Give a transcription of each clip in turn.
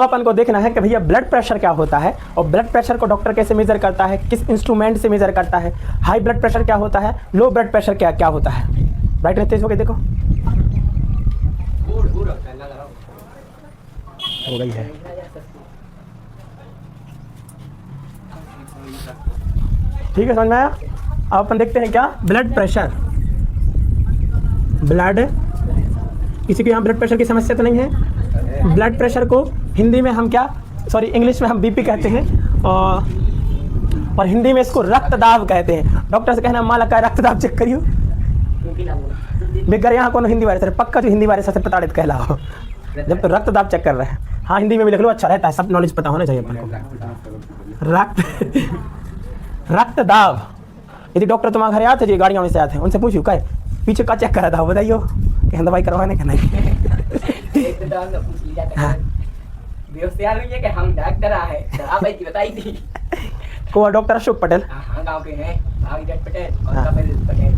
अपन को देखना है कि भैया ब्लड प्रेशर क्या होता है और ब्लड प्रेशर को डॉक्टर कैसे मेजर करता है, किस इंस्ट्रूमेंट से मेजर करता है, हाई ब्लड प्रेशर क्या होता है, लो ब्लड प्रेशर क्या क्या होता है। राइट रहते हो गए, देखो हो गई है। ठीक है, समझ में आया। अब अपन देखते हैं क्या ब्लड प्रेशर। ब्लड, किसी को यहाँ ब्लड प्रेशर की समस्या तो नहीं है। ब्लड प्रेशर को हिंदी में हम क्या, सॉरी इंग्लिश में हम बीपी कहते हैं और हिंदी में इसको रक्तदाब कहते हैं। डॉक्टर से कहना माला का रक्तदाब चेक करियो, बेगर यहाँ कौन हिंदी वाले पक्का जो हिंदी वाले से प्रताड़ित कहला हो जब तो रक्तदाब चेक कर रहे हैं। हाँ हिंदी में भी लिख लो, अच्छा रहता है, सब नॉलेज पता होना चाहिए अपन को। रक्तदाब, यदि डॉक्टर तुम्हारे घर आते जो गाड़ियों में से आते हैं उनसे पूछो क्या पीछे का चेक करा था बताइयो कि दवाई करवाने का नहीं। हम डॉक्टर आए बताई थी को डॉक्टर अशोक पटेल गाँव के हैं, पटेल और पटेल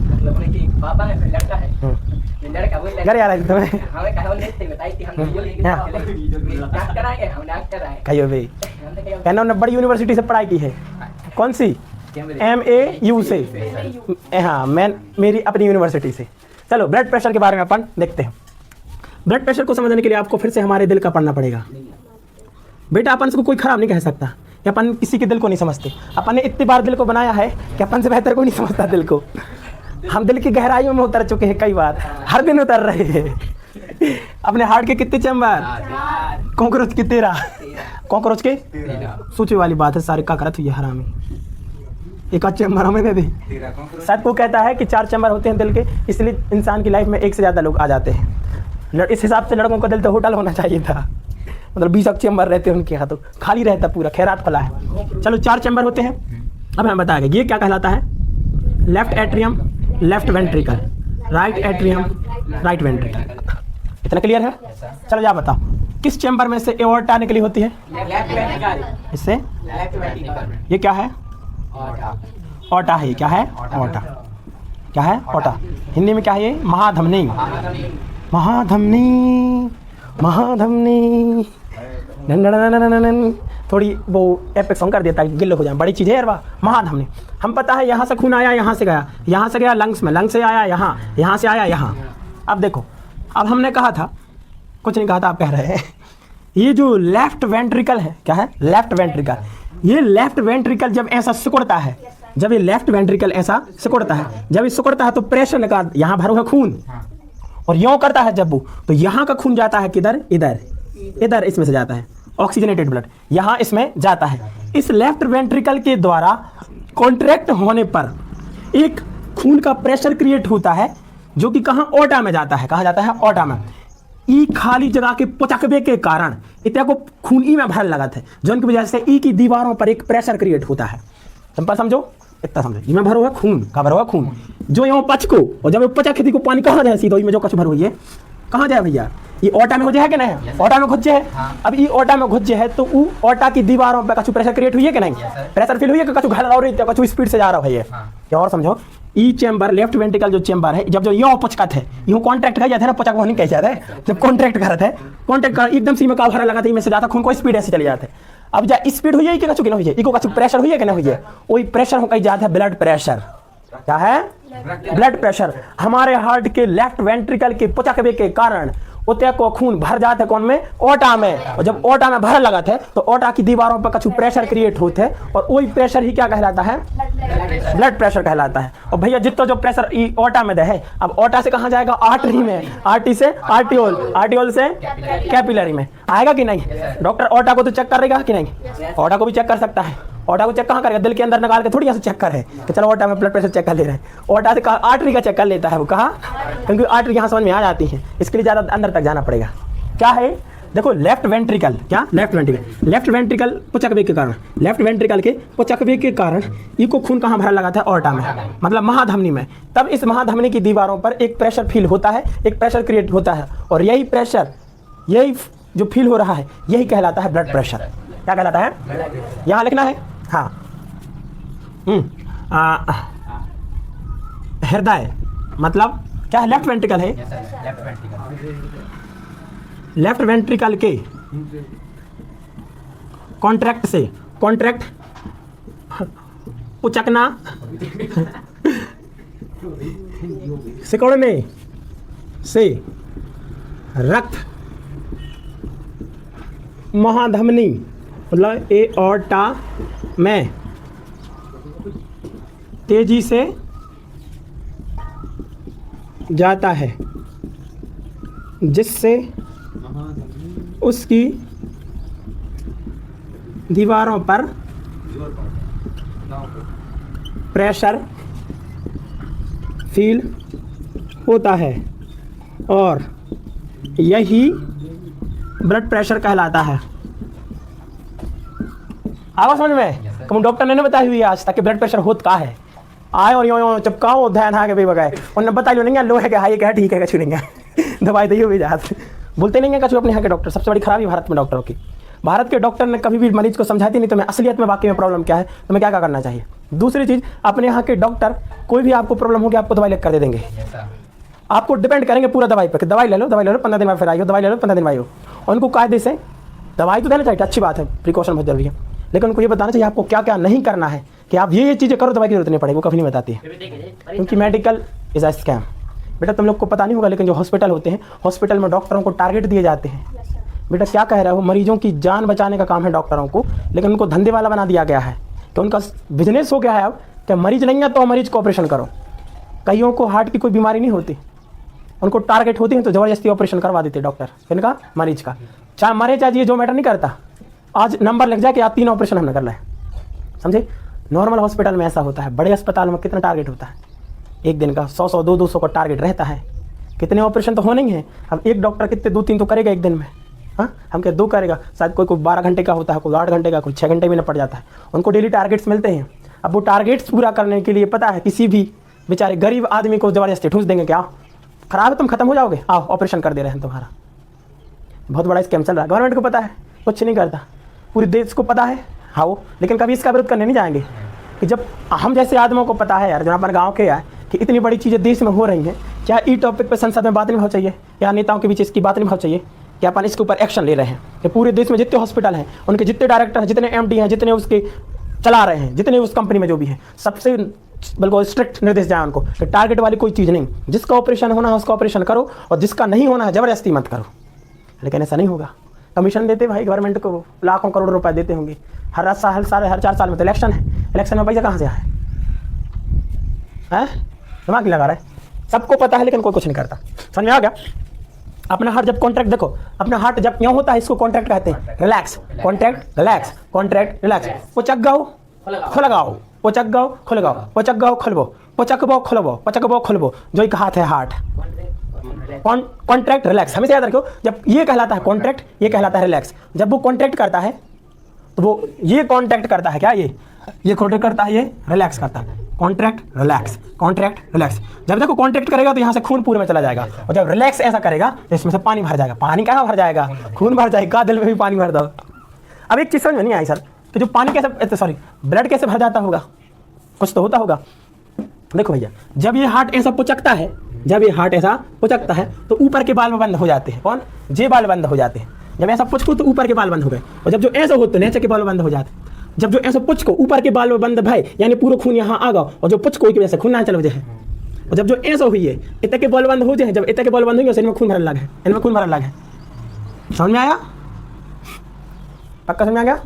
पापा है, फिर लड़का है, घर आ रहा है तुम्हें हमें कहा बताई थी हम डॉक्टर आए, हम डॉक्टर आए। कहियो भाई कहना उन्होंने बड़ी यूनिवर्सिटी से पढ़ाई की है। कौन सी? MAU से। हाँ मैं मेरी अपनी यूनिवर्सिटी से। चलो ब्लड प्रेशर के बारे में अपन देखते हैं। ब्लड प्रेशर को समझने के लिए आपको फिर से हमारे दिल का पढ़ना पड़ेगा। बेटा अपन से कोई खराब नहीं कह सकता, कि अपन किसी के दिल को नहीं समझते। अपन ने इतनी बार दिल को बनाया है कि अपन से बेहतर कोई नहीं समझता दिल को। हम दिल की गहराइयों में उतर चुके हैं कई बार, हर दिन उतर रहे हैं। अपने हार्ट के कितने चैम्बर? कॉकरोच के 13, कॉकरोच के सोचे वाली बात है, सारे का करत हुई हरामी। एक चैम्बर हमें दे दी। शायद वो कहता है कि 4 चैम्बर होते हैं दिल के, इसलिए इंसान की लाइफ में एक से ज़्यादा लोग आ जाते हैं। इस हिसाब से लड़कों का दिल तो होटल होना चाहिए था, मतलब 20 चैम्बर रहते हैं उनके हाथों, खाली रहता पूरा, खैरात फला है। चलो 4 चैम्बर होते हैं। अब हमें बताएगा ये क्या कहलाता है? Left atrium, left ventricle, right atrium, right ventricle. इतना क्लियर है? चलो जा बताओ किस चैम्बर में से एओर्टा निकली होती है? इससे ये क्या है? ओटा है। क्या है? ओटा। क्या है? ओटा। हिंदी में क्या है ये? महाधमनी। महाधमनी, महाधमनी। थोड़ी वो एपिक सॉन्ग कर देता है, गिल्लो हो जाए, बड़ी चीज़ है यार वाह। महाधमनी, हम पता है यहाँ से खून आया, यहाँ से गया, यहाँ से गया लंग्स में, लंग्स से आया यहाँ, यहाँ से आया यहाँ। अब देखो, अब हमने कहा था, कुछ नहीं कहा था, आप कह रहे हैं ये जो लेफ्ट वेंट्रिकल है, क्या है? Left ventricle. ये लेफ्ट वेंट्रिकल जब ऐसा सिकुड़ता है, जब ये लेफ्ट वेंट्रिकल ऐसा सिकुड़ता है, जब ये सिकुड़ता है तो प्रेशर निकाल, यहाँ भरो है खून, और यूँ करता है जब वो, तो यहाँ का खून जाता है किधर? इधर, इधर इसमें से जाता है ऑक्सीजनेटेड ब्लड, यहाँ इसमें जाता है। इस लेफ्ट वेंट्रिकल के द्वारा कॉन्ट्रैक्ट होने पर एक खून का प्रेशर क्रिएट होता है, जो कि कहाँ? ओटा में जाता है। कहाँ जाता है? ओटा में। ई खाली जगह के पुचकबे के कारण इतना को खून ई में भरने लगा था, जिनकी वजह से ई की दीवारों पर एक प्रेशर क्रिएट होता है। सिंपल समझो, इतना समझो। ई में भरो है खून, कहाँ भरो है खून? जो यहाँ पच को, और जब पचा खेती को पानी कहाँ जाए? सीधो में जो कछ भरो ये कहाँ जाए भैया? ये ओटा में घुसे है कि नहीं? ओटा में घुसे है। अब ये ओटा में घुसे है तो वो ओटा की दीवारों पे कछु प्रेशर क्रिएट हुई है कि नहीं? प्रेशर फील हुई है कि कछु घल रही है, कछु स्पीड से जा रहा है? क्या और समझो, ई चैम्बर, लेफ्ट वेंट्रिकल जो चैम्बर है, जब जो यो पुचकत है, यूँ कॉन्ट्रैक्ट कर जाते हैं ना, पुचक वो नहीं कह जाता है, जब कॉन्ट्रैक्ट करते हैं, कॉन्ट्रैक्ट कर एकदम सी में का भरा लगाते हैं, में से जाता खून को स्पीड ऐसे चले जाते हैं। अब जा स्पीड हुई है कि कछु की नहीं हुई है? इको कछु प्रेशर हुई है कि नहीं हुई है? वही प्रेशर हो कहीं जाता है ब्लड प्रेशर। क्या है? Blood pressure. हमारे हार्ट के लेफ्ट वेंट्रिकल के पुचकबे के कारण उतने को खून भर जाते हैं कौन में? ओटा में। और जब ओटा में भर लगा थे तो ओटा की दीवारों पर कछु प्रेशर क्रिएट होते हैं, और वही प्रेशर ही क्या कहलाता है? ब्लड प्रेशर कहलाता है। और भैया जितना जो प्रेशर ओटा में है, अब ओटा से कहाँ जाएगा? आर्टरी में, आर्टरी से आर्टियोल, आर्टियोल से कैपिलरी में आएगा कि नहीं? डॉक्टर ओटा को तो चेक करेगा कि नहीं? ओटा को भी चेक कर सकता है। ओटा को चेक कहाँ करेगा? दिल के अंदर निकाल के थोड़ी यहाँ से चेक करे कि चलो ओटा में ब्लड प्रेशर चेक कर ले रहे हैं। ओटा से आर्टरी का चेक कर लेता है वो, कहाँ? क्योंकि आर्टरी यहाँ समझ में आ जाती है, इसके लिए ज़्यादा अंदर तक जाना पड़ेगा। क्या है? देखो लेफ्ट वेंट्रिकल, क्या? लेफ्ट वेंट्रिकल, लेफ्ट वेंट्रिकल पुचकबे के कारण, लेफ्ट वेंट्रिकल के पुचकबे के कारण इको खून कहाँ भरा लगा था? ओटा में, मतलब महाधमनी में। तब इस महाधमनी की दीवारों पर एक प्रेशर फील होता है, एक प्रेशर क्रिएट होता है, और यही प्रेशर, यही जो फील हो रहा है, यही कहलाता है ब्लड प्रेशर। क्या कहलाता है? यहाँ लिखना है। हाँ, हृदय मतलब क्या है? लेफ्ट वेंट्रिकल है। लेफ्ट वेंट्रिकल के कॉन्ट्रैक्ट से, कॉन्ट्रैक्ट उचकना, सिकुड़ने से, रक्त महाधमनी मतलब एओर्टा में तेजी से जाता है, जिससे उसकी दीवारों पर प्रेशर फील होता है और यही ब्लड प्रेशर कहलाता है। आवाज समझ में? कम डॉक्टर ने बताई हुई आज तक कि ब्लड प्रेशर होता का है। आए और यो चपकाओ ध्यान आ के भी बगाए उन्होंने बताई नहीं लो है कि हाई क्या ठीक है छुड़ेंगे दवाई दी हुई जहाज बोलते नहीं है कछु अपने यहाँ के डॉक्टर। सबसे बड़ी खराबी भारत में डॉक्टरों की, भारत के डॉक्टर ने कभी भी मरीज को समझाती नहीं तुम्हें असलियत में वाकई में प्रॉब्लम क्या है, तुम्हें क्या क्या करना चाहिए। दूसरी चीज़, अपने यहाँ के डॉक्टर कोई भी आपको प्रॉब्लम होगी आपको दवाई लिख कर दे देंगे, आपको डिपेंड करेंगे पूरा दवाई पर, दवाई ले लो 15 दिन में फिर आइयो, दवाई ले लो 15 दिन में आइयो। और उनको कायदे से दवाई तो देना चाहिए, अच्छी बात है, प्रिकॉशन बहुत जरूरी है, लेकिन उनको ये बताना चाहिए आपको क्या क्या नहीं करना है कि आप ये चीज़ें करो, दवाई की जरूरत नहीं पड़ेगी, वो कभी नहीं बताती है, क्योंकि मेडिकल इज अ स्कैम। बेटा तुम लोग को पता नहीं होगा, लेकिन जो हॉस्पिटल होते हैं, हॉस्पिटल में डॉक्टरों को टारगेट दिए जाते हैं। बेटा क्या कह रहा है वो, मरीजों की जान बचाने का काम है डॉक्टरों को, लेकिन उनको धंधे वाला बना दिया गया है कि उनका बिजनेस हो गया है अब कि मरीज नहीं है तो मरीज को ऑपरेशन करो। कईयों को हार्ट की कोई बीमारी नहीं होती, उनको टारगेट होती है तो ज़बरदस्ती ऑपरेशन करवा देते डॉक्टर, इनका मरीज का, चाहे मरे चाहे ये जो मैटर नहीं करता, आज नंबर लग जाए कि आप 3 ऑपरेशन हमने कर रहे हैं, समझे। नॉर्मल हॉस्पिटल में ऐसा होता है, बड़े अस्पताल में कितना टारगेट होता है, एक दिन का 100 200 का टारगेट रहता है, कितने ऑपरेशन तो होने ही हैं। अब एक डॉक्टर कितने 2-3 तो करेगा एक दिन में, हाँ हम क्या 2 करेगा, शायद कोई 12 घंटे का होता है, कोई 8 घंटे का, कोई 6 घंटे में निपट जाता है। उनको डेली टारगेट्स मिलते हैं। अब वो टारगेट्स पूरा करने के लिए पता है किसी भी बेचारे गरीब आदमी को ज़बरदस्ती ठूस देंगे, क्या खराब है तुम खत्म हो जाओगे, आओ ऑपरेशन कर दे रहे हैं तुम्हारा। बहुत बड़ा स्कैम चल रहा है, गवर्नमेंट को पता है, कुछ नहीं करता, पूरे देश को पता है, हाँ वो, लेकिन कभी इसका विरोध करने नहीं जाएंगे कि जब हम जैसे आदमियों को पता है यार, जो हमारे गाँव के है कि इतनी बड़ी चीज़ें देश में हो रही हैं, क्या ई टॉपिक पर संसद में बात नहीं हो चाहिए, या नेताओं के बीच इसकी बात नहीं हो चाहिए कि अपन इसके ऊपर एक्शन ले रहे हैं कि पूरे देश में जितने हॉस्पिटल हैं, उनके जितने डायरेक्टर हैं, जितने MD हैं, जितने उसके चला रहे हैं, जितने उस कंपनी में जो भी है, सबसे बिल्कुल स्ट्रिक्ट निर्देश जाए उनको कि टारगेट वाली कोई चीज़ नहीं, जिसका ऑपरेशन होना है उसका ऑपरेशन करो और जिसका नहीं होना है ज़बरदस्ती मत करो। लेकिन ऐसा नहीं होगा, कमीशन देते भाई गवर्नमेंट को, लाखों करोड़ रुपए देते होंगे हर साल हर 4 साल में, तो इलेक्शन है, इलेक्शन में पैसा कहाँ से आए हैं, दिमाग लगा रहा है, सबको पता है लेकिन कोई कुछ नहीं करता। समझ में आ गया? अपना हार्ट जब कॉन्ट्रैक्ट, देखो अपना हार्ट जब क्यों होता है, इसको कॉन्ट्रैक्ट कहते हैं, relax, contract relax, contract relax, पोचक गाओ खुलगाओ, पोचक गाओ खुलगाओ, पोचक गाओ खुलबो, पोचकबो खुलबो, पोचकबो खुलबो, जो एक हाथ है हार्ट, कॉन्ट्रैक्ट रिलैक्स, हमेशा याद रखो, जब ये कहलाता है कॉन्ट्रैक्ट, ये कहलाता है रिलैक्स। जब वो कॉन्ट्रैक्ट करता है तो वो ये कॉन्ट्रैक्ट करता है, क्या ये कॉन्ट्रैक्ट करता है, ये रिलैक्स करता है, कॉन्ट्रैक्ट रिलैक्स, कॉन्ट्रैक्ट रिलैक्स। जब देखो कॉन्ट्रैक्ट करेगा तो यहाँ से खून पूरे में चला जाएगा, और जब रिलैक्स ऐसा करेगा तो इसमें से पानी भर जाएगा। पानी कहाँ भर जाएगा, खून भर जाएगा, दिल में भी पानी भर दो। अब एक चीज़ समझ में नहीं आई सर कि जो पानी कैसे, सॉरी ब्लड कैसे भर जाता होगा, कुछ तो होता होगा। देखो भैया, जब ये हार्ट ऐसा पुचकता है, जब ये हार्ट ऐसा पुचकता है तो ऊपर के बाल में बंद हो जाते हैं, कौन, जे बाल बंद हो जाते हैं। जब ऐसा पुचको तो ऊपर के बाल बंद हो गए, और जब जो ऐसा हो तो नीचे के बाल बंद हो जाते। जब जो ऐसा पुचको ऊपर के बाल में बंद भाई, यानी पूरा खून यहाँ आ गया, और जो पुचको की वजह से खून ना चल जाए। और जब जो ऐसा हुई है, इतने के बाल बंद हो जाए, जब इतने के बाल बंद होंगे इनमें खून भरने लगा है, इनमें खून भरने लगा है। समझ में आया? पक्का समझ में आ गया?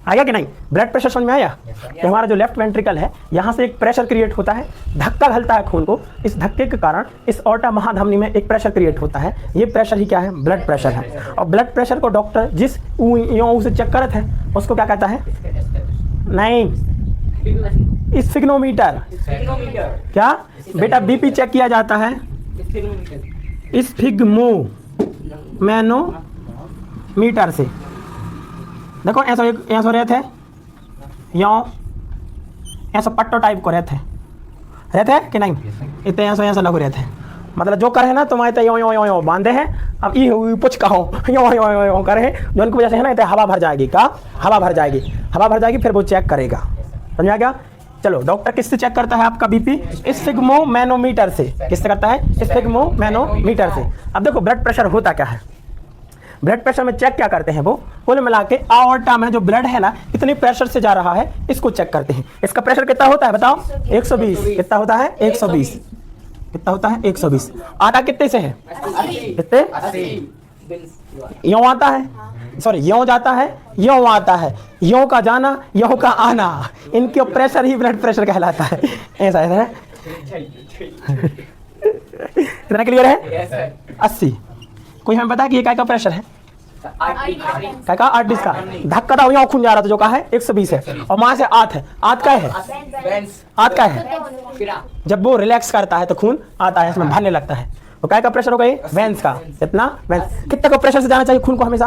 आया कि नहीं? ब्लड प्रेशर समझ में आया कि हमारा जो लेफ्ट वेंट्रिकल है, यहाँ से एक प्रेशर क्रिएट होता है, धक्का घलता है खून को, इस धक्के के कारण इस ऑर्टा महाधमनी में एक प्रेशर क्रिएट होता है। ये प्रेशर ही क्या है, ब्लड प्रेशर है। और ब्लड प्रेशर को डॉक्टर जिस उसे चेक करते हैं उसको क्या कहता है, नहीं स्फिग्नोमीटर। क्या बेटा, बीपी चेक किया जाता है स्फिग्मोमीटर से। देखो ऐसा रहते हैं, यो ऐसा पट्टो टाइप को रहते हैं कि नहीं, इतने ऐसा लग रहते हैं, मतलब जो करे ना तुम्हारे यो बांधे हैं। अब ये पुछ कहो यो करे, जो उनकी वजह से है ना, इतने हवा भर जाएगी, का हवा भर जाएगी, फिर वो चेक करेगा। समझा क्या? चलो, डॉक्टर किससे चेक करता है आपका बीपी? स्फिग्मोमैनोमीटर से। किससे करता है? स्फिग्मोमैनोमीटर से। अब देखो ब्लड प्रेशर होता क्या है। ब्लड प्रेशर में चेक क्या करते हैं वो कुल मिला के आवर्टा में जो ब्लड है ना कितनी प्रेशर से जा रहा है इसको चेक करते हैं। इसका प्रेशर कितना होता है बताओ? 120। कितना होता है? 120। कितना होता है? 120। आता कितने से है? कितने? यों आता है, सॉरी यों जाता है, यों आता है, यों का जाना, यों का आना, इनके प्रेशर ही ब्लड प्रेशर कहलाता है। ऐसा है इतना क्लियर है? 80। कोई हमें बताया कि ये क्या का प्रेशर है? क्या का? 8 का धक्का था यहाँ खून जा रहा था जो कहा है 120 है और वहां से 8 है। 8 का है? 8 का है। जब वो रिलैक्स करता है तो खून आता है, इसमें भरने लगता है। तो क्या का प्रेशर हो गई? वेंस का। कितना? वेंस। कितना का प्रेशर से जाना चाहिए खून को हमेशा?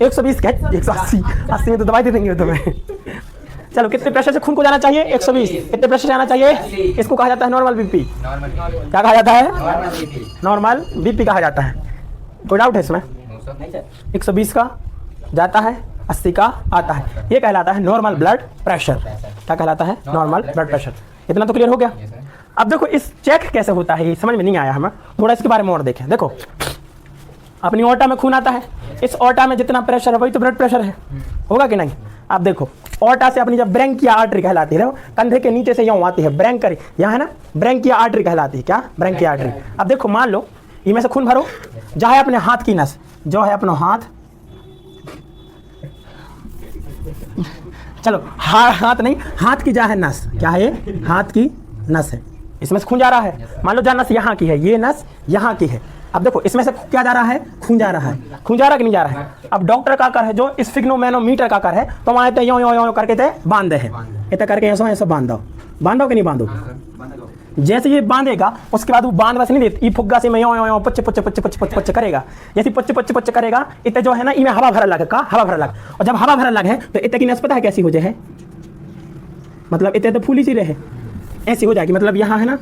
120 का। 180। 80 में तो दवाई दे देंगे तुम्हें। चलो कितने प्रेशर से खून को जाना चाहिए? 120। कितने प्रेशर से जाना चाहिए? इसको कहा जाता है नॉर्मल बीपी। क्या कहा जाता है? नॉर्मल बीपी कहा जाता है। कोई डाउट है इसमें? 120 का जाता है, 80 का आता है, ये कहलाता है नॉर्मल ब्लड प्रेशर। क्या कहलाता है? Normal blood pressure. इतना तो क्लियर हो गया। अब देखो इस चेक कैसे होता है ये समझ में नहीं आया हमें, थोड़ा इसके बारे में और देखें। देखो अपनी ओटा में खून आता है, इस ओटा में जितना प्रेशर है वही तो ब्लड प्रेशर है, होगा कि नहीं? आप देखो ओटा से अपनी जब ब्रेंकिया आर्टरी कहलाती है, कंधे के नीचे से यूं आती है, ब्रेंकरी यहाँ है ना, ब्रेंकिया आर्टरी कहलाती है। क्या? ब्रेंकिया आर्टरी। अब देखो मान लो इनमें से खून भरो, जहाँ है अपने हाथ की नस, जो है अपना हाथ, चलो हाथ नहीं, हाथ की जहाँ है नस, क्या है ये? हाथ की नस है, इसमें से खून जा रहा है। मान लो जहाँ नस यहाँ की है, ये नस यहाँ की है। अब देखो इसमें से क्या जा रहा है? खून जा रहा है। खून जा रहा है कि नहीं जा रहा है? अब डॉक्टर का कर है जो स्फिग्नोमेनोमीटर का कर है, तो वहाँ ते यो करके ते बांध दे है, इतना करके ऐसा बांध दो। बांधो कि नहीं बांधो? जैसे ये बांधेगा उसके बाद वो बांध बस नहीं देती, फुग्गा से मैं यो पच्चे पच्चे पच्चे पच्चे पच्चे पच्चे करेगा, जैसे पच्चे पच्चे पच्चे करेगा इतने जो है ना इनमें हवा भरा लगे, का हवा भरा लगे, और जब हवा भरा लगे तो इतने की नस पता है कैसी हो जाए? मतलब इतने तो फूली सी रहे, ऐसी हो जाएगी। मतलब यहाँ है ना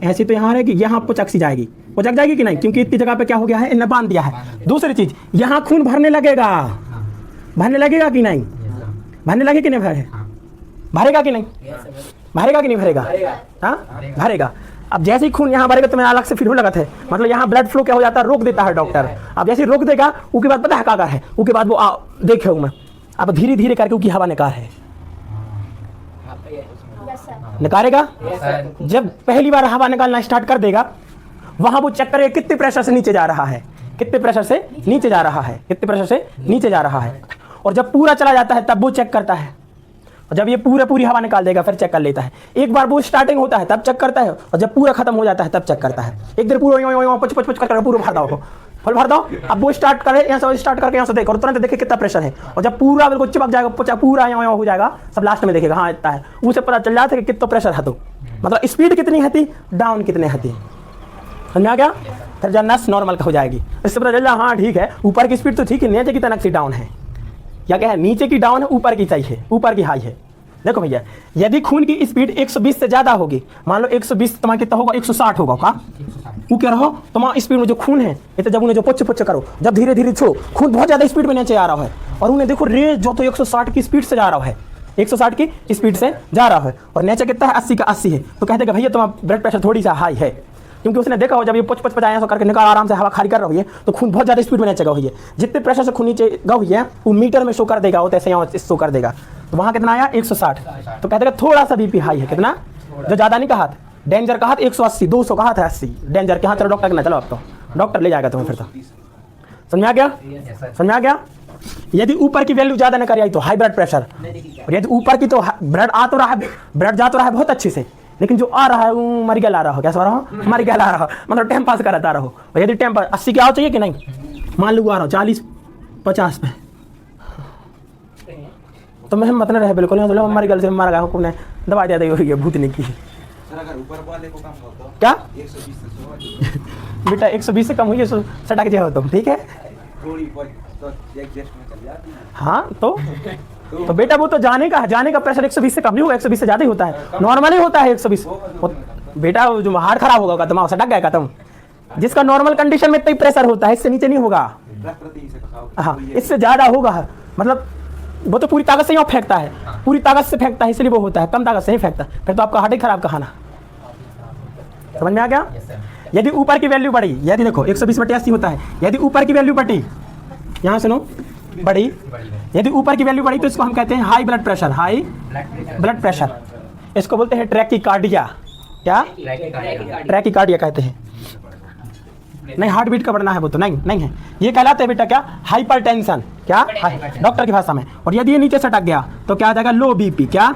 ऐसी, तो यहाँ रहेगी, यहाँ पुचक सी जाएगी, पुचक जाएगी कि नहीं? क्योंकि इतनी जगह पे क्या हो गया है, इन्हें बांध दिया है। दूसरी चीज यहाँ खून भरने लगेगा, भरने लगेगा कि नहीं? भरने लगे कि नहीं? भरेगा कि नहीं? भरेगा कि नहीं भरेगा? हाँ भरेगा। अब जैसे ही खून यहाँ भरेगा तो मैं अलग से फिर हो लगता है, मतलब यहाँ ब्लड फ्लो क्या हो जाता है, रोक देता है डॉक्टर। अब जैसे रोक देगा उसके बाद पता है क्या है, उसके बाद वो देखे मैं अब धीरे धीरे करके उसकी हवा निकाल है, निकालेगा। जब पहली बार हवा निकालना स्टार्ट कर देगा वहां वो चेक करेगा कितने प्रेशर से नीचे जा रहा है, कितने प्रेशर से नीचे जा रहा है, कितने प्रेशर से नीचे जा रहा है। और जब पूरा चला जाता है तब वो चेक करता है, और जब ये पूरी हवा निकाल देगा फिर चेक कर लेता है। एक बार वो स्टार्टिंग होता है तब चेक करता है, और जब पूरा खत्म हो जाता है तब चेक करता है। एक देर पूरा पच कर पूरा भर दो, फल भर दो। अब वो स्टार्ट करे यहाँ से, स्टार्ट करके यहाँ से देखो, और तुरंत देखे कितना प्रेशर है, और जब पूरा बिल्कुल चिपक जाएगा, पूरा यहाँ हो जाएगा, सब लास्ट में देखेगा हाँ इतना है, उसे पता चल जाता है कि कितना प्रेशर है। तो मतलब स्पीड कितनी है, डाउन कितने है, समझ में आ गया? फिर जब नस नॉर्मल का हो जाएगी इससे पता चल जाए हाँ ठीक है, ऊपर की स्पीड तो ठीक है, नीचे की तनक सी डाउन है, या क्या है नीचे की डाउन है, ऊपर की चाहिए, ऊपर की हाई है। देखो भैया यदि खून की स्पीड 120 से ज्यादा होगी, मान लो 120 तुम्हारा कितना होगा, 160 होगा का, वो क्या रहो तुम्हारा स्पीड में जो खून है इतने, जब उन्हें जो पुच्छ करो, जब धीरे धीरे छो खून बहुत ज्यादा स्पीड में नीचे आ रहा है, और उन्हें देखो रेस जो तो 160 की स्पीड से जा रहा है, 160 की स्पीड से जा रहा है, और नीचे कितना है 80 का 80 है, तो कहते हैं भैया तुम्हारा ब्लड प्रेशर थोड़ी सा हाई है, क्योंकि उसने देखा हो जब ये पुच पचाया करके निकाल आराम से हवा खाली कर रही है तो खून बहुत ज्यादा स्पीड में नीचे गई है, जितने प्रेशर से खून नीचे गई है वो मीटर में शो कर देगा, वो ऐसे यहाँ शो कर देगा। तो वहाँ कितना आया 160, तो कहते हैं थोड़ा सा बीपी हाई है, कितना जो ज्यादा नहीं कहा, डेंजर कहा 180, 200 कहा था 80, डेंजर के हाँ चलो डॉक्टर के ना चलो, अब तो डॉक्टर ले जाएगा तुम्हें फिर। तो समझ में आ गया? समझ में आ गया? यदि ऊपर की वैल्यू ज्यादा न कर आई तो हाई ब्लड प्रेशर, और यदि ऊपर की तो ब्लड आ तो रहा है, ब्लड जा तो रहा है बहुत अच्छे से, लेकिन जो आ रहा है वो मर गया ला रहा हो, कैसा रहा हो, मर गया ला रहा हो, मतलब टाइम पास कराता रहो। और यदि टाइम पास 80 क्या हो चाहिए कि नहीं, मान लो आ रहा हो 40-50 पे, तो मैं मत न रहे बिल्कुल, मर गया से मार गया ने दवा दे दी भूतने की। क्या बेटा 120 से कम हुई है सटक जाओ तुम, ठीक है? हाँ तो बेटा वो तो जाने का प्रेशर 120 से कम नहीं होगा, 120 से ज्यादा ही होता है, नॉर्मली होता है 120। बेटा जो हार्ट खराब होगा तुम्हारा सटक गया तुम, जिसका नॉर्मल कंडीशन में इतना ही प्रेशर होता है, इससे नीचे नहीं होगा, हाँ इससे ज्यादा होगा, मतलब वो तो पूरी ताकत से यहाँ फेंकता है, पूरी ताकत से फेंकता है, इसलिए वो होता है, कम ताकत से नहीं फेंकता, फिर तो आपका हार्ट ही खराब कहाना। समझ में आ गया? यदि ऊपर की वैल्यू बढ़ी, यदि देखो 120/80 होता है, यदि ऊपर की वैल्यू बढ़ी, यहाँ सुनो, बढ़ी, यदि ऊपर की वैल्यू बढ़ी तो इसको हम कहते हैं high blood pressure, high blood pressure. इसको बोलते हैं ट्रैकीकार्डिया। क्या? ट्रैकीकार्डिया कहते हैं। नहीं, हार्ट बीट का बढ़ना है वो तो नहीं है, ये कहलाते हैं बेटा क्या? हाइपरटेंशन। क्या? डॉक्टर की भाषा में। और यदि ये नीचे सटक गया तो क्या आ जाएगा? Low BP. क्या?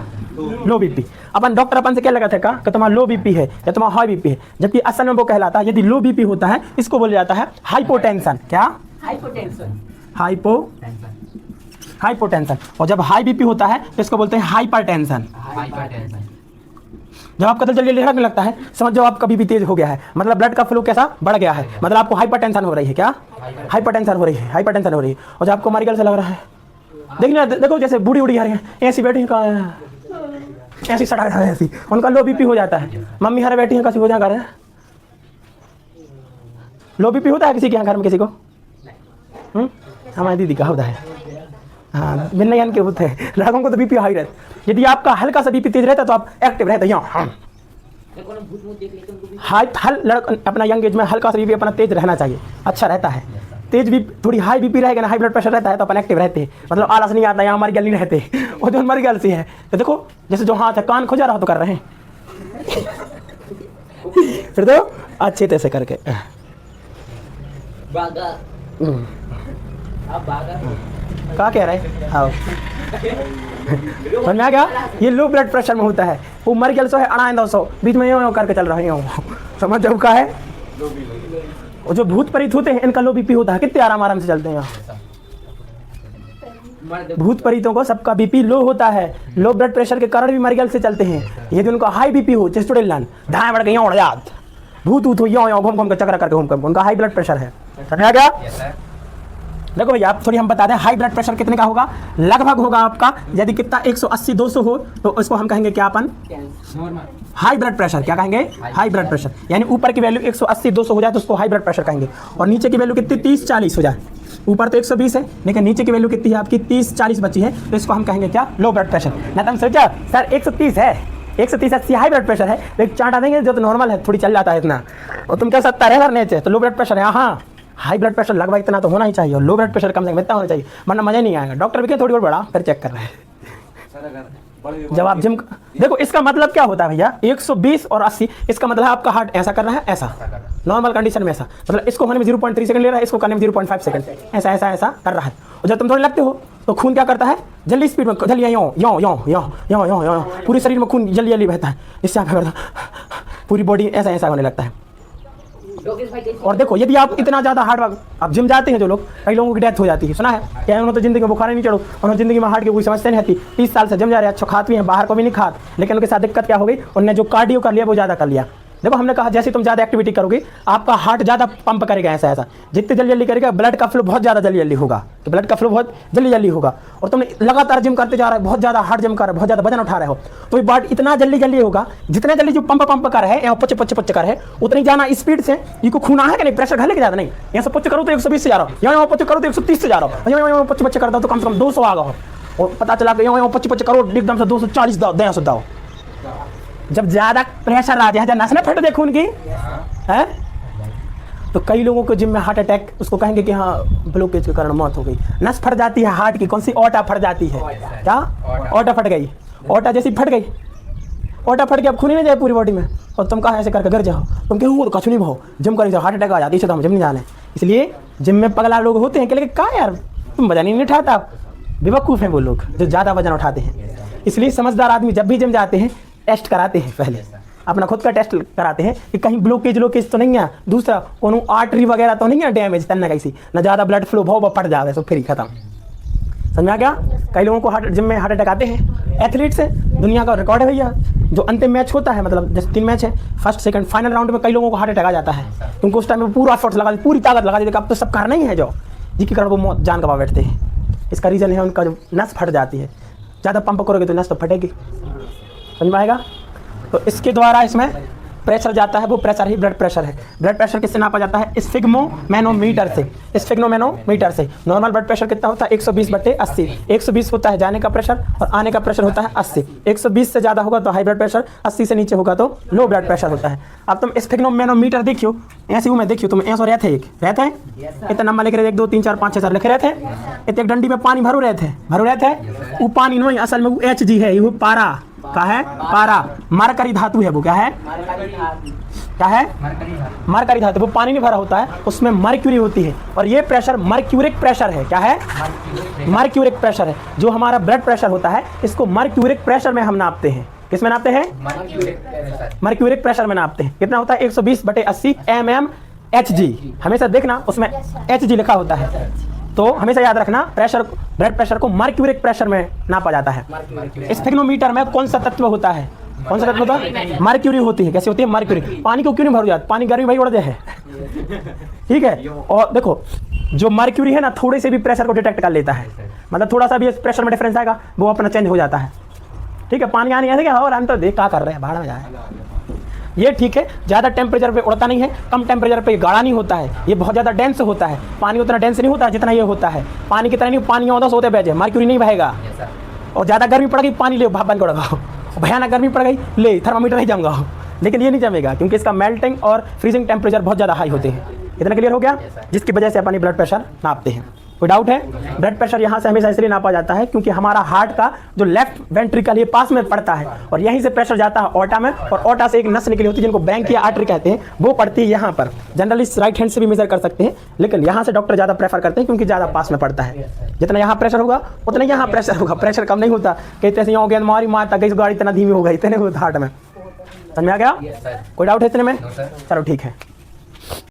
Low BP. अपन डॉक्टर अपन से क्या लगा था कि तुम्हारा लो बीपी है या तुम्हारा हाई बीपी है, जबकि असल में वो कहलाता है, यदि लो बीपी होता है इसको बोला जाता है हाइपोटेंशन। क्या? हाइपोटेंशन। और जब हाई बीपी होता है तो इसको बोलते हैं हाइपरटेंशन। जब आपका दिल जल्दी धड़कने लगता है, समझ जाओ आपका बीपी तेज हो गया है, मतलब ब्लड का फ्लो कैसा बढ़ गया है, मतलब आपको हाइपरटेंशन हो रही है। क्या? हाइपरटेंशन हो रही है, हाइपरटेंशन हो रही है। और जब आपको मरिगल से लग रहा है, देखना देखो जैसे बूढ़ी उड़ी आ रही है, ऐसी बैठी का ऐसी सड़ा है, ऐसी उनका लो बीपी हो जाता है। मम्मी हर बैठी है, कैसी हो जा कर लो बीपी होता है किसी के यहाँ घर में, किसी को? हमारी दीदी का होता है। हाँ, बिन्नयन के होते हैं, लड़कों को तो बीपी हाई रहता। यदि आपका हल्का सा बीपी तेज रहता तो आप एक्टिव रहते यहाँ। अपना यंग एज में हल्का सा बीपी अपना तेज रहना चाहिए, अच्छा रहता है। तेज भी थोड़ी हाई बीपी रहेगा ना, हाई ब्लड प्रेशर रहता है तो अपन एक्टिव रहते हैं, मतलब आलस नहीं आता, यहाँ हमारी गल नहीं रहते। और जो हमारी गल से है तो देखो, जैसे जो हाथ है कान खोजा रहा तो कर रहे हैं फिर तो अच्छे तरह से करके क्या कह रहे हैं? हाँ, समझ में आ गया? ये लो ब्लड प्रेशर में होता है, वो मर गया 200 बीच में यूँ करके चल रहे हैं, समझ जाओ का है। और जो भूत प्रेत होते हैं इनका लो बीपी होता है, कितने आराम से चलते हैं यहाँ। भूत प्रेतों को सबका बीपी लो होता है, लो ब्लड प्रेशर के कारण भी मरगल से चलते हैं। यदि उनका हाई बीपी हो, जैसे चुड़ैल धाए बढ़ गई उड़ जात, भूत हो यो घूम के चक्कर करके घूम, उनका हाई ब्लड प्रेशर है। समझ आ गया? देखो भैया आप थोड़ी हम बता दें, हाई ब्लड प्रेशर कितने का होगा? लगभग होगा आपका, यदि कितना 180-200 हो तो उसको हम कहेंगे क्या? अपन हाई ब्लड प्रेशर। क्या कहेंगे? High blood pressure. यानी ऊपर की वैल्यू 180-200 हो जाए तो उसको हाई ब्लड प्रेशर कहेंगे, और नीचे की वैल्यू कितनी? 30-40 हो जाए। ऊपर तो 120 है लेकिन नीचे की वैल्यू कितनी है आपकी? 30-40 बची है, तो इसको हम कहेंगे क्या? Low blood pressure. ना तुम सोचा सर 130 है, 130-80 हाई ब्लड प्रेशर है, लेकिन चाटा देंगे जो तो नॉर्मल है, थोड़ी चल जाता है इतना, और तुम क्या 70 है सर नीचे तो लो ब्लड प्रेशर है। हाँ, हाई ब्लड प्रेशर लगभग इतना तो होना ही चाहिए, और लो ब्लड प्रेशर कम से कम इतना होना चाहिए, वरना मजा नहीं आएगा। डॉक्टर भी क्या थोड़ी और बड़ा फिर चेक कर रहे हैं। जब आप जिम देखो, इसका मतलब क्या होता है भैया? 120 और 80, इसका मतलब आपका हार्ट ऐसा कर रहा है, ऐसा नॉर्मल कंडीशन में ऐसा, मतलब इसको होने में 0.3 सेकंड ले रहा है, इसको करने में 0.5 सेकंड, ऐसा ऐसा ऐसा कर रहा है। और जब तुम थोड़े लगते हो तो खून क्या करता है? जल्दी स्पीड में, जल्दी यो पूरे शरीर में खून जल्दी जल्दी बहता है, इससे आप करता पूरी बॉडी ऐसा ऐसा होने लगता है। और देखो यदि आप इतना ज़्यादा हार्ड वर्क, आप जिम जाते हैं जो लोग, कई लोगों की डेथ हो जाती है, सुना है क्या? उन्होंने तो जिंदगी में बुखार नहीं चढ़ो, उन्होंने जिंदगी में हार्ट की कोई समस्या नहीं रहती, 30 साल से जिम जा रहे हैं, अच्छा खाते हैं, बाहर को भी नहीं खाते, लेकिन उनके साथ दिक्कत क्या हो गई? उन्होंने जो कार्डियो कर लिया वो ज़्यादा कर लिया। देखो हमने कहा जैसे तुम ज़्यादा एक्टिविटी करोगे आपका हार्ट ज़्यादा पंप करेगा, ऐसा ऐसा, जितने जल्दी जल्दी करेगा ब्लड का फ्लो बहुत ज़्यादा जल्दी जल्दी होगा, तो ब्लड का फ्लो बहुत जल्दी जल्दी होगा। और तुमने लगातार जिम करते जा रहे हो, बहुत ज़्यादा हार्ड जिम कर रहे हो, बहुत ज़्यादा वजन उठा रहे हो, तो ये ब्लड इतना जल्दी जल्दी होगा, जितना जल्दी जो पंप कर है या पच कर है, उतनी जाना स्पीड से ये खून है कि नहीं, प्रेशर घर लेके जाता नहीं, यहाँ से पच करो तो 120 से जा रहा हूँ, यहाँ पच करो तो 130 से जा रहा हूँ, यहाँ पच करता तो कम से कम 200 आ गया, और पता चला कि यहाँ पच करो एकदम से 240 दाओ। जब ज़्यादा प्रेशर आ जाए, नस ना फट दे खून की है, तो कई लोगों को जिम में हार्ट अटैक, उसको कहेंगे कि हाँ ब्लॉकेज के कारण मौत हो गई। नस फट जाती है हार्ट की, कौन सी? ओटा फट जाती है। क्या? ओटा फट गई, ओटा जैसी फट गई, ओटा फट के अब खून ही नहीं जाए पूरी बॉडी में, और तुम कहाँ ऐसे करके गिर जाओ, तुम क्यों कछ नहीं भाओ, जिम करी जाओ, हार्ट अटैक आ जाती है, तो हम जिम नहीं जाने। इसलिए जिम में पगला लोग होते हैं कि लेकिन कहाँ यार तुम वजन ही नहीं उठाता, बेवकूफ़ हैं वो लोग जो ज़्यादा वजन उठाते हैं। इसलिए समझदार आदमी जब भी जिम जाते हैं टेस्ट कराते हैं, पहले अपना खुद का टेस्ट कराते हैं कि कहीं ब्लॉकेज तो नहीं है, दूसरा कोनो आर्टरी वगैरह तो नहीं है डैमेज, तन्ना कैसी ना ज़्यादा ब्लड फ्लो भाव फट जाए तो फिर ही खत्म। समझ में आ गया? कई लोगों को जिम में हार्ट अटैक आते हैं। एथलीट से दुनिया का रिकॉर्ड है भैया, जो अंतिम मैच होता है, मतलब जैसे 3 मैच है, फर्स्ट सेकंड फाइनल राउंड में कई लोगों को हार्ट अटैक आ जाता है, उनको उस टाइम में पूरा एफर्ट्स लगा पूरी ताकत लगा देते, अब तो सब करना ही है जो जिसके कारण वो मौत जान गवा बैठते हैं। इसका रीज़न है उनका जो नस फट जाती है, ज़्यादा पंप करोगे तो नस तो फटेगी। समझ में आएगा? तो इसके द्वारा इसमें प्रेशर जाता है वो प्रेशर ही ब्लड प्रेशर है। ब्लड प्रेशर किससे नापा जाता है? स्फिग्मोमैनोमीटर से। स्फिग्मोमैनोमीटर से नॉर्मल ब्लड प्रेशर कितना होता है? 120/80। 120 होता है जाने का प्रेशर और आने का प्रेशर होता है 80। 120 से ज़्यादा होगा तो हाई ब्लड प्रेशर, 80 से नीचे होगा तो लो ब्लड प्रेशर होता है। अब तुम स्फिग्मोमैनोमीटर देखियो, ऐसे में देखियो तुम ऐसा रहते हैं, रहते हैं इतना नंबर लिख रहे थे 1 2 3 4 5 6 7 लिख रहे थे। इतने डंडी में पानी भरो रहते हैं वो पानी नहीं, असल में वो Hg है, वो पारा का है, पारा मरकरी धातु है वो। क्या है? क्या है? मरकरी धातु। वो पानी नहीं भरा होता है, उसमें मर्क्यूरी होती है और ये प्रेशर मर्क्यूरिक प्रेशर है। क्या है? मर्क्यूरिक प्रेशर है। जो हमारा ब्लड प्रेशर होता है इसको मर्क्यूरिक प्रेशर में हम नापते हैं। किस में नापते हैं? मर्क्यूरिक प्रेशर में नापते हैं। कितना होता है? 120/80 mmHg। हमेशा देखना उसमें Hg लिखा होता है, तो हमेशा याद रखना प्रेशर, ब्लड प्रेशर को मर्क्यूरिक प्रेशर में नापा जाता है। स्फिग्मोमीटर में कौन सा तत्व होता है? कौन सा तत्व होता है? मर्क्यूरी होती है। कैसे होती है? मर्क्यूरी। पानी को क्यों नहीं भर जाता? पानी गर्मी भाई उड़ जाए है। ठीक है। और देखो जो मर्क्यूरी है ना, थोड़े से भी प्रेशर को डिटेक्ट कर लेता है, मतलब थोड़ा सा भी प्रेशर में डिफरेंस आएगा वो अपना चेंज हो जाता है। ठीक है। पानी आने आने और हम तो देख क्या कर रहे हैं, भाड़ में जाए ये। ठीक है। ज़्यादा टेम्परेचर पे उड़ता नहीं है, कम टेम्परेचर पे गाढ़ा नहीं होता है, ये बहुत ज़्यादा डेंस होता है। पानी उतना डेंस नहीं होता जितना ये होता है। पानी कितना नहीं, पानी 10 होते बैठे, मर्क्यूरी नहीं बहेगा। और ज़्यादा गर्मी पड़ गई, पानी ले भाप बन कर लगाओ, भयानक गर्मी पड़ गई ले थर्मामीटर नहीं जमगाओ, लेकिन ये नहीं जमेगा क्योंकि इसका मेल्टिंग और फ्रीजिंग टेम्परेचर बहुत ज़्यादा हाई होते हैं। इतना क्लियर हो गया? जिसकी वजह से अपनी ब्लड प्रेशर नापते हैं। कोई डाउट है? ब्लड प्रेशर यहाँ से हमेशा इसलिए नापा जाता है क्योंकि हमारा हार्ट का जो लेफ्ट वेंट्रिकल ये पास में पड़ता है और यहीं से प्रेशर जाता है ऑर्टा में, और ऑर्टा से एक नस निकली होती है जिनको ब्रैंकिया आर्टरी कहते हैं, वो पड़ती है यहाँ पर। जनरली राइट हैंड से भी मेजर कर सकते हैं, लेकिन यहाँ से डॉक्टर ज़्यादा प्रेफर करते हैं क्योंकि ज़्यादा पास में पड़ता है। जितना यहाँ प्रेशर होगा उतना यहाँ प्रेशर होगा, प्रेशर कम नहीं होता। कहते हैं हो गया मारी मारता गई गाड़ी इतना धीमी हो गई, इतने होता हार्ट में। समझ में आ गया? कोई डाउट है इतने में? चलो ठीक है।